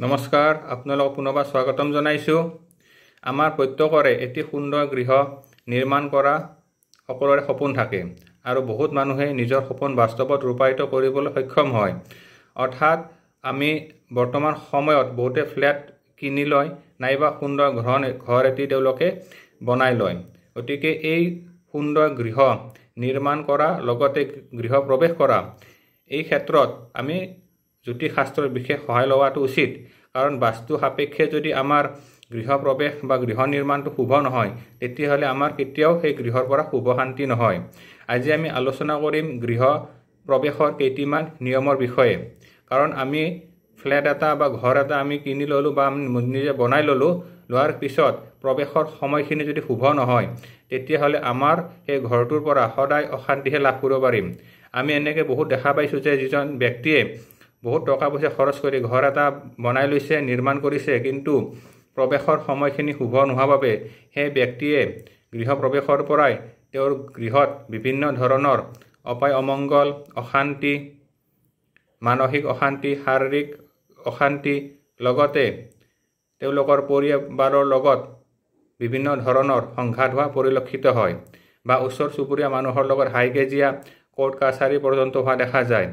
নমস্কাৰ, আপোনালোকক পুনৰবাৰ স্বাগতম জনাইছোঁ। আমাৰ প্ৰত্যেকৰে এটি সুন্দৰ গৃহ নিৰ্মাণ কৰা সকলোৰে সপোন থাকে আৰু বহুত মানুহে নিজৰ সপোন বাস্তৱত ৰূপায়িত কৰিবলৈ সক্ষম হয়। অৰ্থাৎ আমি বৰ্তমান সময়ত বহুতে ফ্লেট কিনি লয় নাইবা সুন্দৰ ঘৰ এটি তেওঁলোকে বনাই লয়। গতিকে এই সুন্দৰ গৃহ নিৰ্মাণ কৰা লগতে গৃহ প্ৰৱেশ কৰা এই ক্ষেত্ৰত আমি জ্যোতিষশাস্ত্ৰৰ বিশেষ সহায় লোৱাটো উচিত। কাৰণ বাস্তু সাপেক্ষে যদি আমাৰ গৃহ প্ৰৱেশ বা গৃহ নিৰ্মাণটো শুভ নহয়, তেতিয়াহ'লে আমাৰ কেতিয়াও সেই গৃহৰ পৰা শুভ শান্তি নহয়। আজি আমি আলোচনা কৰিম গৃহ প্ৰৱেশৰ কেইটিমান নিয়মৰ বিষয়ে। কাৰণ আমি ফ্লেট এটা বা ঘৰ এটা আমি কিনি ল'লোঁ বা নিজে বনাই লোৱাৰ পিছত প্ৰৱেশৰ সময়খিনি যদি শুভ নহয়, তেতিয়াহ'লে আমাৰ সেই ঘৰটোৰ পৰা সদায় অশান্তিহে লাভ কৰিব পাৰিম। আমি এনেকৈ বহুত দেখা পাইছোঁ যে যিজন ব্যক্তিয়ে বহুত টকা পইচা খৰচ কৰি ঘৰ এটা বনাই লৈছে, নিৰ্মাণ কৰিছে, কিন্তু প্ৰৱেশৰ সময়খিনি শুভ নোহোৱাৰ বাবে সেই ব্যক্তিয়ে গৃহ প্ৰৱেশৰ পৰাই তেওঁৰ গৃহত বিভিন্ন ধৰণৰ অপায় অমংগল, অশান্তি, মানসিক অশান্তি, শাৰীৰিক অশান্তি, লগতে তেওঁলোকৰ পৰিবাৰৰ লগত বিভিন্ন ধৰণৰ সংঘাত হোৱা পৰিলক্ষিত হয় বা ওচৰ চুবুৰীয়া মানুহৰ লগত হাই কাজিয়া, কোৰ্ট কাছাৰী পৰ্যন্ত হোৱা দেখা যায়।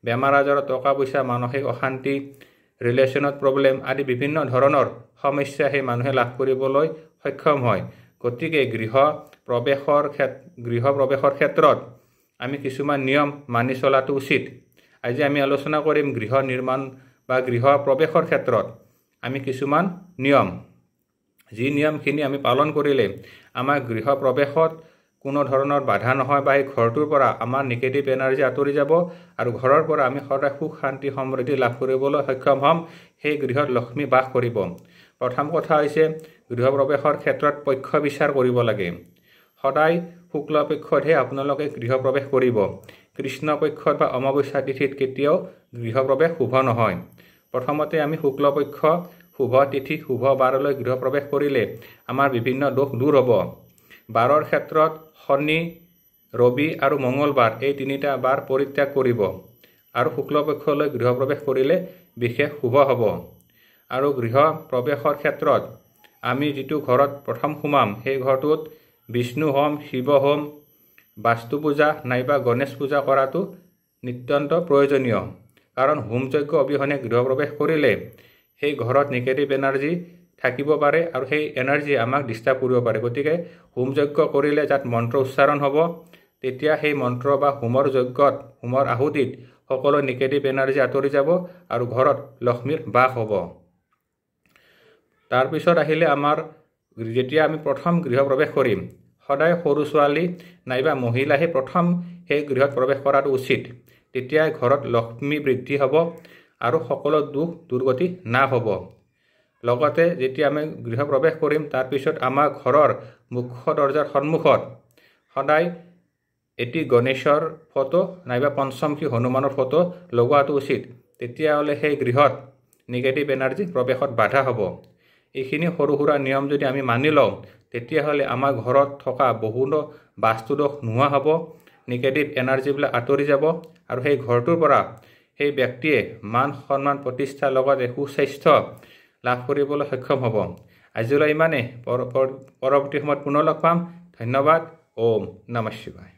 বেমাৰ আজাৰত টকা পইচা, মানসিক অশান্তি, ৰিলেশ্যনত প্ৰব্লেম আদি বিভিন্ন ধৰণৰ সমস্যা সেই মানুহে লাভ কৰিবলৈ সক্ষম হয়। গতিকে গৃহ প্ৰৱেশৰ ক্ষেত্ৰত আমি কিছুমান নিয়ম মানি চলাটো উচিত। আজি আমি আলোচনা কৰিম গৃহ নিৰ্মাণ বা গৃহ প্ৰৱেশৰ ক্ষেত্ৰত আমি কিছুমান নিয়ম, যি নিয়মখিনি আমি পালন কৰিলে আমাৰ গৃহ প্ৰৱেশত কোনো ধৰণৰ বাধা নহয় বা এই ঘৰটোৰ পৰা আমাৰ নিগেটিভ এনাৰ্জি আঁতৰি যাব আৰু ঘৰৰ পৰা আমি সদায় সুখ শান্তি সমৃদ্ধি লাভ কৰিবলৈ সক্ষম হ'ম। সেই গৃহত লক্ষ্মী বাস কৰিব। প্ৰথম কথা হৈছে গৃহ প্ৰৱেশৰ ক্ষেত্ৰত পক্ষ বিচাৰ কৰিব লাগে। সদায় শুক্ল পক্ষতহে আপোনালোকে গৃহ প্ৰৱেশ কৰিব। কৃষ্ণ পক্ষত বা অমাৱস্যা তিথিত কেতিয়াও গৃহ প্ৰৱেশ শুভ নহয়। প্ৰথমতে আমি শুক্ল পক্ষ শুভ তিথি শুভ বাৰলৈ গৃহ প্ৰৱেশ কৰিলে আমাৰ বিভিন্ন দোষ দূৰ হ'ব। বাৰৰ ক্ষেত্ৰত শনি, ৰবি আৰু মঙলবাৰ এই তিনিটা বাৰ পৰিত্যাগ কৰিব আৰু শুক্লপক্ষলৈ গৃহ প্ৰৱেশ কৰিলে বিশেষ শুভ হ'ব। আৰু গৃহ প্ৰৱেশৰ ক্ষেত্ৰত আমি যিটো ঘৰত প্ৰথম সোমাম সেই ঘৰটোত বিষ্ণু হোম, শিৱ হোম, বাস্তু পূজা নাইবা গণেশ পূজা কৰাটো নিতান্ত প্ৰয়োজনীয়। কাৰণ হোম যজ্ঞ অবিহনে গৃহ প্ৰৱেশ কৰিলে সেই ঘৰত নিগেটিভ এনাৰ্জি থাকিব পাৰে আৰু সেই এনাৰ্জি আমাক ডিষ্টাৰ্ব কৰিব পাৰে। গতিকে হোম যজ্ঞ কৰিলে যাত মন্ত্ৰ উচ্চাৰণ হ'ব, তেতিয়া সেই মন্ত্ৰ বা হোমৰ যজ্ঞত, হোমৰ আহুতিত সকলো নিগেটিভ এনাৰ্জি আঁতৰি যাব আৰু ঘৰত লক্ষ্মীৰ বাস হ'ব। তাৰপিছত আহিলে আমাৰ যেতিয়া আমি প্ৰথম গৃহ প্ৰৱেশ কৰিম, সদায় সৰু ছোৱালী নাইবা মহিলাহে প্ৰথম সেই গৃহত প্ৰৱেশ কৰাটো উচিত। তেতিয়াই ঘৰত লক্ষ্মী বৃদ্ধি হ'ব আৰু সকলো দুখ দুৰ্গতি নাশ হ'ব। লগতে যেতিয়া আমি গৃহ প্ৰৱেশ কৰিম তাৰপিছত আমাৰ ঘৰৰ মুখ্য দৰজাৰ সন্মুখত সদায় এটি গণেশৰ ফটো নাইবা পঞ্চমুখী হনুমানৰ ফটো লগোৱাটো উচিত। তেতিয়াহ'লে সেই গৃহত নিগেটিভ এনাৰ্জি প্ৰৱেশত বাধা হ'ব। এইখিনি সৰু সুৰা নিয়ম যদি আমি মানি লওঁ, তেতিয়াহ'লে আমাৰ ঘৰত থকা বহুতো বাস্তুদোষ নোহোৱা হ'ব, নিগেটিভ এনাৰ্জিবিলাক আঁতৰি যাব আৰু সেই ঘৰটোৰ পৰা সেই ব্যক্তিয়ে মান সন্মান প্ৰতিষ্ঠাৰ লগতে সুস্বাস্থ্য লাভ কৰিবলৈ সক্ষম হ'ব। আজিলৈ ইমানেই। পৰৱৰ্তী সময়ত পুনৰ লগ পাম। ধন্যবাদ। ওম নমঃ শিৱায়।